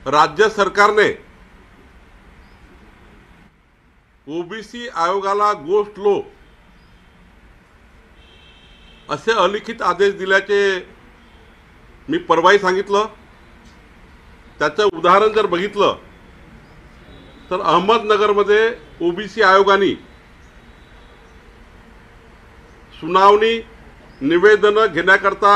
राज्य सरकारने ओबीसी आयोगाला गोष्ट लो असे अलिखित आदेश दिल्याचे मी परवाही सांगितलं। त्याचं उदाहरण जर बघितलं तर अहमदनगरमध्ये ओबीसी आयोगाने सुनावणी निवेदन घेण्याकरता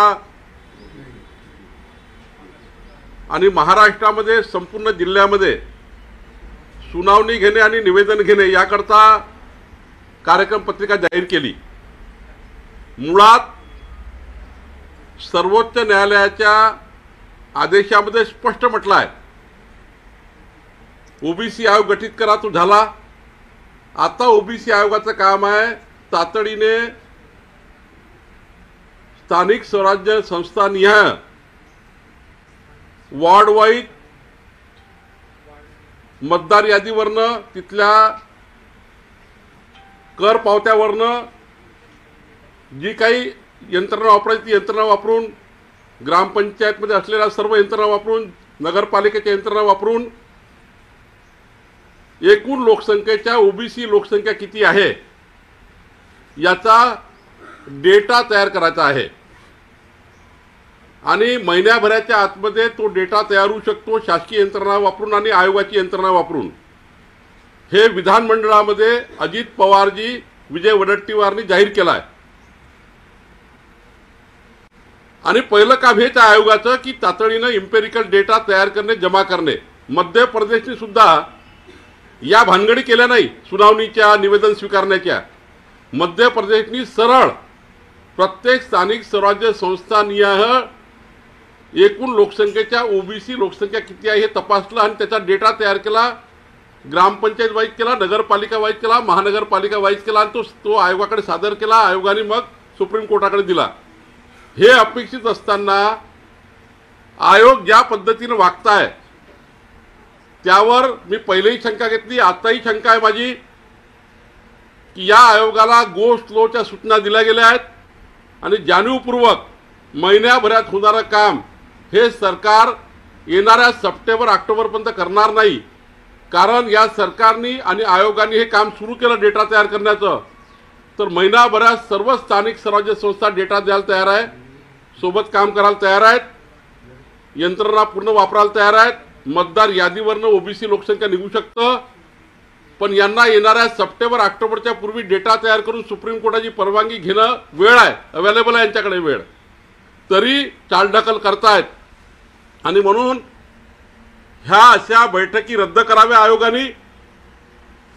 आणि महाराष्ट्रामध्ये संपूर्ण जिल्ह्यामध्ये सुनावणी घेणे आणि निवेदन घेणे याकरता कार्यक्रम पत्रिका जाहीर केली। मुळात सर्वोच्च न्यायालयाच्या आदेशामध्ये स्पष्ट म्हटलं आहे, ओबीसी आयोग गठीत करा तो झाला। आता ओबीसी आयोगाचं काम आहे तातडीने स्थानिक स्वराज्य संस्था निहाय वॉर्ड वाईज मतदार यादीवरनं तिथल्या कर पावत्यावरनं जी काही यंत्रणा वापरायची ती यंत्रणा वापरून, ग्रामपंचायतमध्ये असलेल्या सर्व यंत्रणा वापरून, नगरपालिकेच्या यंत्रणा वापरून एकूण लोकसंख्येच्या ओबीसी लोकसंख्या किती आहे याचा डेटा तयार करायचा आहे आणि महिन्याभराच्या आतमध्ये तो डेटा तयार होऊ शकतो शासकीय यंत्रणा वापरून आणि आयोगाची यंत्रणा वापरून। हे विधानमंडळामध्ये अजित पवारजी, विजय वडेट्टीवारनी जाहीर केलं आहे आणि पहिलं काम हेच आयोगाचं की तातडीनं इम्पेरिकल डेटा तयार करणे, जमा करणे। मध्य प्रदेशने सुद्धा या भानगडी केल्या नाही सुनावणीच्या, निवेदन स्वीकारण्याच्या। मध्य प्रदेशनी सरळ प्रत्येक स्थानिक स्वराज्य संस्था निहाय एकूण लोकसंख्येच्या ओबीसी लोकसंख्या किती आहे हे तपासलं आणि त्याचा डेटा तयार केला, ग्रामपंचायत वाईज केला, नगरपालिका वाईज केला, महानगरपालिका वाईज केला आणि तो आयोगाकडे सादर केला। आयोगाने मग सुप्रीम कोर्टाकडे दिला। हे अपेक्षित असताना आयोग ज्या पद्धतीने वागताय त्यावर मी पहिलेही शंका घेतली, आताही शंका आहे माझी की या आयोगाला गोष्ट लोच्या सूचना दिल्या गेल्या आहेत आणि जाणीवपूर्वक महिन्याभरात होणारं काम हे सरकार येणाऱ्या सप्टेंबर ऑक्टोबरपर्यंत करणार नाही। कारण या सरकारने आणि आयोगाने हे काम सुरू केलं डेटा तयार करण्याचं, तर महिनाभरात सर्व स्थानिक स्वराज्य संस्था डेटा द्यायला तयार आहे, सोबत काम करायला तयार आहेत, यंत्रणा पूर्ण वापरायला तयार आहेत। मतदार यादीवरनं ओबीसी लोकसंख्या निघू शकतं, पण यांना येणाऱ्या सप्टेंबर ऑक्टोबरच्या पूर्वी डेटा तयार करून सुप्रीम कोर्टाची परवानगी घेणं वेळ आहे, अवेलेबल आहे यांच्याकडे वेळ, तरी चालढकल करतायत। आणि म्हणून ह्या अशा बैठकी रद्द कराव्या आयोगाने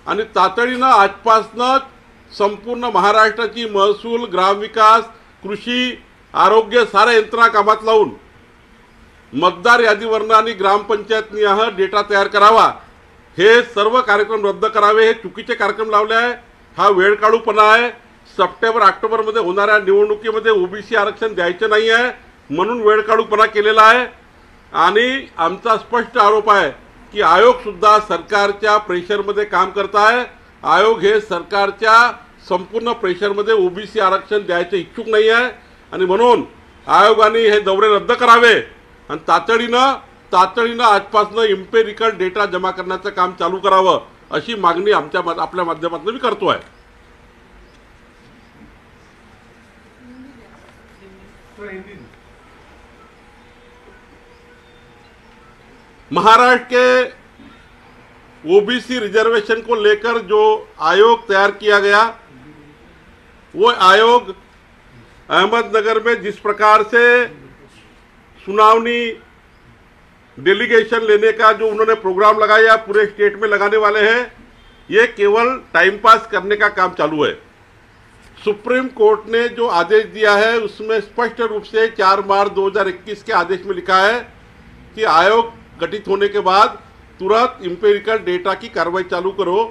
आणि तातडीनं आजपासून संपूर्ण महाराष्ट्राची महसूल, ग्रामविकास, कृषी, आरोग्य साऱ्या यंत्रणा कामात लावून मतदार यादीवरनं आणि ग्रामपंचायत निहाय डेटा तयार करावा। हे सर्व कार्यक्रम रद्द करावे। हे चुकीचे कार्यक्रम लावले आहे, हा वेळकाढूपणा आहे। सप्टेंबर ऑक्टोबरमध्ये होणाऱ्या निवडणुकीमध्ये ओबीसी आरक्षण द्यायचं नाही आहे म्हणून वेळकाढूपणा केलेला आहे। आणि आमचा स्पष्ट आरोप आहे की आयोग सुद्धा सरकारच्या प्रेशरमध्ये काम करत आहे। आयोग हे सरकारच्या संपूर्ण प्रेशरमध्ये ओबीसी आरक्षण द्यायचे इच्छुक नाही आहे आणि म्हणून आयोगाने हे दौरे रद्द करावे आणि तातडीनं आजपासून इम्पेरिकल डेटा जमा करण्याचं काम चालू करावं अशी मागणी आपल्या माध्यमातून मी करतो आहे। महाराष्ट्र के ओबीसी रिजर्वेशन को लेकर जो आयोग तैयार किया गया, वो आयोग अहमदनगर में जिस प्रकार से सुनावनी डेलीगेशन लेने का जो उन्होंने प्रोग्राम लगाया पूरे स्टेट में लगाने वाले हैं, ये केवल टाइम पास करने का काम चालू है। सुप्रीम कोर्ट ने जो आदेश दिया है उसमें स्पष्ट रूप से 4 मार्च 2021 के आदेश में लिखा है कि आयोग गठित होने के बाद तुरंत इंपेरिकल डेटा की कार्रवाई चालू करो।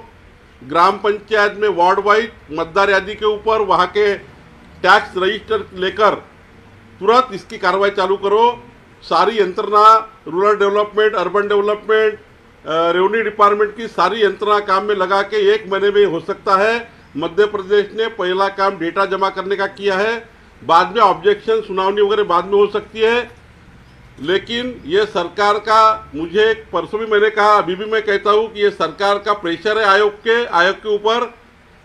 ग्राम पंचायत में वार्ड वाइज मतदार यादी के ऊपर वहाँ के टैक्स रजिस्टर लेकर तुरंत इसकी कार्रवाई चालू करो। सारी यंत्रणा, rural development, urban development, revenue department की सारी यंत्रणा काम में लगा के 1 महीने में हो सकता है। मध्य प्रदेश ने पहला काम डेटा जमा करने का किया है, बाद में ऑब्जेक्शन सुनावनी वगैरह बाद में हो सकती है। लेकिन ये सरकार का, मुझे परसों भी मैंने कहा, अभी भी मैं कहता हूँ कि ये सरकार का प्रेशर है आयोग के ऊपर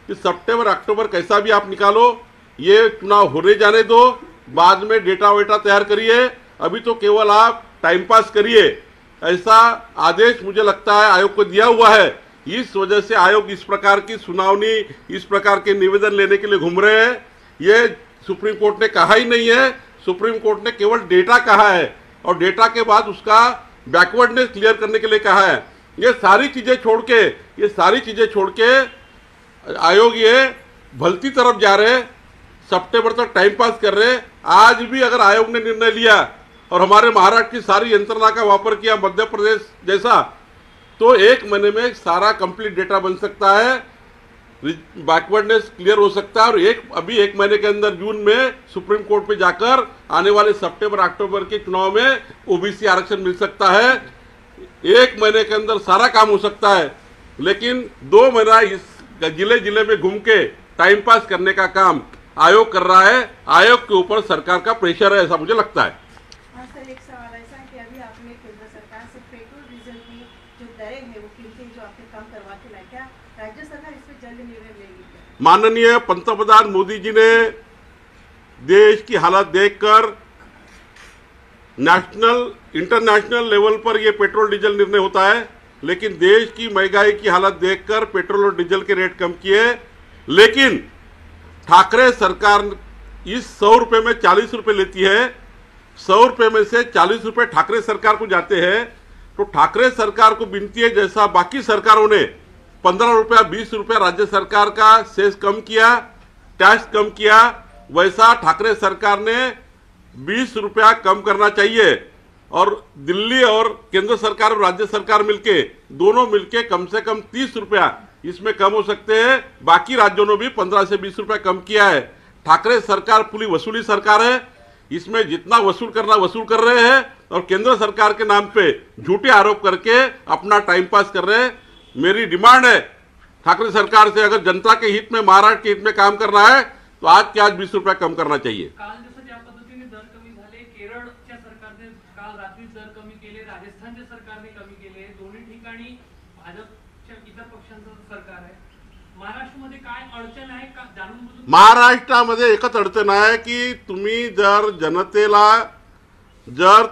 कि सितंबर अक्टूबर कैसा भी आप निकालो, ये चुनाव होने जाने दो, बाद में डेटा वेटा तैयार करिए, अभी तो केवल आप टाइम पास करिए। ऐसा आदेश मुझे लगता है आयोग को दिया हुआ है। इस वजह से आयोग इस प्रकार की सुनावनी, इस प्रकार के निवेदन लेने के लिए घूम रहे हैं। ये सुप्रीम कोर्ट ने कहा ही नहीं है, सुप्रीम कोर्ट ने केवल डेटा कहा है और डेटा के बाद उसका बैकवर्डनेस क्लियर करने के लिए कहा है। ये सारी चीजें छोड़ के आयोग ये भलती तरफ जा रहे, सितंबर तक टाइम पास कर रहे। आज भी अगर आयोग ने निर्णय लिया और हमारे महाराष्ट्र की सारी यंत्रणा का वापर किया, मध्य प्रदेश जैसा, तो 1 महीने में सारा कंप्लीट डेटा बन सकता है, बैकवर्डनेस क्लियर हो सकता है और अभी 1 महीने के अंदर जून में सुप्रीम कोर्ट पे जाकर आने वाले सितंबर अक्टूबर के चुनाव में ओबीसी आरक्षण मिल सकता है। 1 महीने के अंदर सारा काम हो सकता है, लेकिन 2 महीना इस जिले में घूम के टाइम पास करने का काम आयोग कर रहा है। आयोग के ऊपर सरकार का प्रेशर है, ऐसा मुझे लगता है। सर, एक सवाल ऐसा है कि अभी आपने केंद्र सरकार से पेट्रोल डीजल की जो दरें हैं, वो कीमतें जो आपने कम करवा के लाए, क्या राज्य सरकार इस पर जल्द निर्णय लेगी? माननीय पंतप्रधान मोदी जी ने देश की हालत देखकर इंटरनेशनल लेवल पर यह पेट्रोल डीजल निर्णय होता है, लेकिन देश की महंगाई की हालत देखकर पेट्रोल और डीजल के रेट कम किए। लेकिन ठाकरे सरकार इस 100 रुपये में 40 रुपये लेती है, 100 रुपये में से 40 रुपये ठाकरे सरकार को जाते हैं। तो ठाकरे सरकार को विनती है, जैसा बाकी सरकारों ने 15 रुपया 20 रुपया राज्य सरकार का सेस कम किया, टैक्स कम किया, वैसा ठाकरे सरकार ने 20 रुपया कम करना चाहिए। और दिल्ली और केंद्र सरकार और राज्य सरकार मिलके, दोनों मिलके कम से कम 30 रुपया इसमें कम हो सकते हैं। बाकी राज्यों ने भी 15 से 20 रुपया कम किया है। ठाकरे सरकार पूरी वसूली सरकार है, इसमें जितना वसूल करना वसूल कर रहे हैं और केंद्र सरकार के नाम पे झूठे आरोप करके अपना टाइम पास कर रहे हैं। मेरी डिमांड है ठाकरे सरकार से, अगर जनता के हित में, महाराष्ट्र के हित में काम करना है तो आज के आज 20 रुपया कम करना चाहिए। काल जसं ज्या पद्धतीने दर कमी झाले, केरळच्या सरकारने काल रात्री दर कमी केले, राजस्थानच्या सरकारने कमी केले, दोन्ही ठिकाणी भाजपच्या इतर पक्षांचं सरकार आहे। महाराष्ट्रामध्ये काय अडचण आहे का जाणून बुजून? महाराष्ट्रामध्ये एकच अडचण आहे की तुम्ही जर जनतेला जर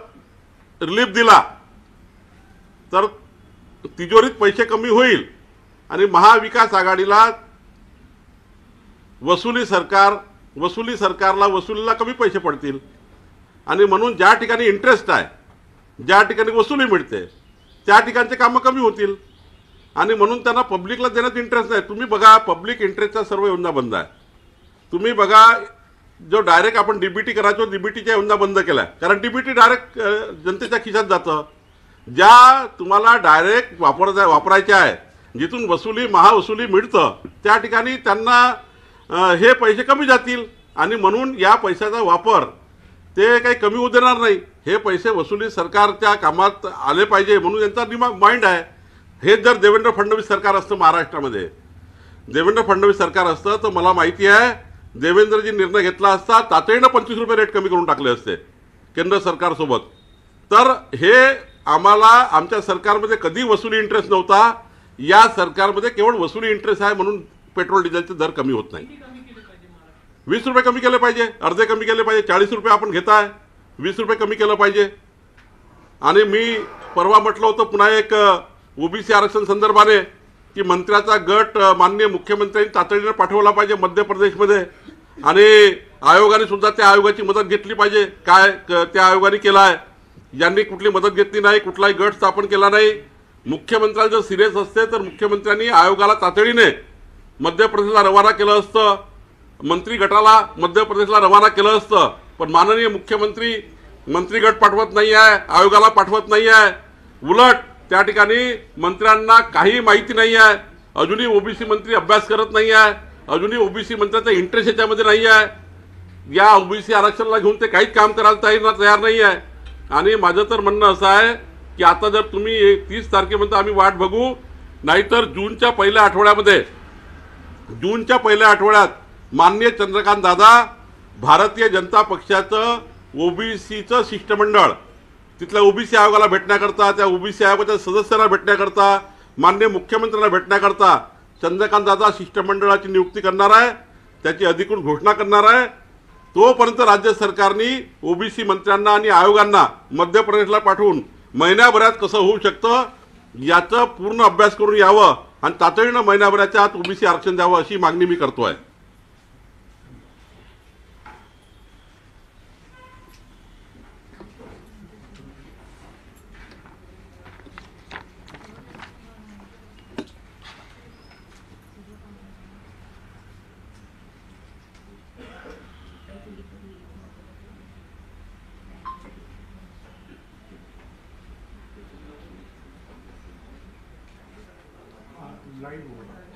रिलीफ दिला तर तिजोरीत पैसे कमी होईल आणि महाविकास आघाडीला वसुली सरकारला वसुलीला कमी पैसे पडतील आणि म्हणून ज्या ठिकाणी इंटरेस्ट आहे, ज्या ठिकाणी वसुली मिळते, त्या ठिकाणचे कामं कमी होतील आणि म्हणून त्यांना पब्लिकला देण्यात इंटरेस्ट नाही। तुम्ही बघा, पब्लिक इंटरेस्टचा सर्व योजना बंद आहे। तुम्ही बघा, जो डायरेक्ट आपण डीबीटी करायचो, डीबीटीच्या योजना बंद केल्या, कारण डीबीटी डायरेक्ट जनतेच्या खिशात जातं। ज्या तुम्हाला डायरेक्ट वापरायच्या आहे, जिथून वसुली महावसुली मिळतं, त्या ठिकाणी त्यांना हे पैसे कमी जातील आणि म्हणून या पैशाचा वापर ते काही कमी होऊ देणार नाही। हे पैसे वसुली सरकारच्या कामात आले पाहिजे म्हणून त्यांचा माइंड आहे। हे जर देवेंद्र फडणवीस सरकार असतं, महाराष्ट्रामध्ये देवेंद्र फडणवीस सरकार असतं, तर मला माहिती आहे देवेंद्रजी निर्णय घेतला असता, तातडीनं 25 रुपये रेट कमी करून टाकले असते केंद्र सरकारसोबत। तर हे आम्हाला, आमच्या सरकारमध्ये कधी वसुली इंटरेस्ट नव्हता, या सरकारमध्ये केवळ वसुली इंटरेस्ट आहे म्हणून पेट्रोल डिझेलचे दर कमी होत नाही। 20 रुपये कमी केले पाहिजे, अर्धे कमी केले पाहिजे। 40 रुपये आपण घेताय, 20 रुपये कमी केलं पाहिजे। आणि मी परवा म्हटलं होतं पुन्हा एक ओबीसी आरक्षण संदर्भाने की मंत्र्याचा गट माननीय मुख्यमंत्र्यांनी तातडीने पाठवला पाहिजे मध्य प्रदेशमध्ये आणि आयोगाने सुद्धा त्या आयोगाची मदत घेतली पाहिजे। काय त्या आयोगाने केलं आहे? यांनी कुठली मदत घेतली नाही, कुठलाही गट स्थापन केला नाही। मुख्यमंत्र्याला जर सिरियस असते तर मुख्यमंत्र्यांनी आयोगाला तातडीने मध्य प्रदेशला रवाना केलं असतं, मंत्री गटाला मध्य प्रदेशला रवाना केलं असतं। पण माननीय मुख्यमंत्री मंत्री गट पाठवत नाही आहे, आयोगाला पाठवत नाही आहे। उलट त्या ठिकाणी मंत्र्यांना काही माहिती नाही आहे, अजूनही ओबीसी मंत्री अभ्यास करत नाही आहे, अजूनही ओबीसी मंत्र्याचा इंटरेस्ट याच्यामध्ये नाही आहे। या ओबीसी आरक्षणाला घेऊन ते काहीच काम करायला तयार नाही आहे। आणि माझं तर म्हणणं असं आहे की आता जर तुम्ही 30 तारखेपर्यंत आम्ही वाट बघू, नाहीतर जूनच्या पहिल्या आठवड्यात माननीय चंद्रकांत दादा, भारतीय जनता पक्षाचं ओबीसीचं शिष्टमंडळ तिथल्या ओबीसी आयोगाला भेटण्याकरता, त्या ओबीसी आयोगाच्या सदस्यांना भेटण्याकरता, माननीय मुख्यमंत्र्यांना भेटण्याकरता चंद्रकांत दादा शिष्टमंडळाची नियुक्ती करणार आहे, त्याची अधिकृत घोषणा करणार आहे. तोपर्यंत राज्य सरकारने ओबीसी मंत्र्यांना आणि आयोगांना मध्य प्रदेशला पाठवून महिन्याभरात कसं होऊ शकतं याचा पूर्ण अभ्यास करून यावं आणि तातडीनं महिन्याभराच्या आत ओबीसी आरक्षण द्यावं अशी मागणी मी करतोय. लाईव्ह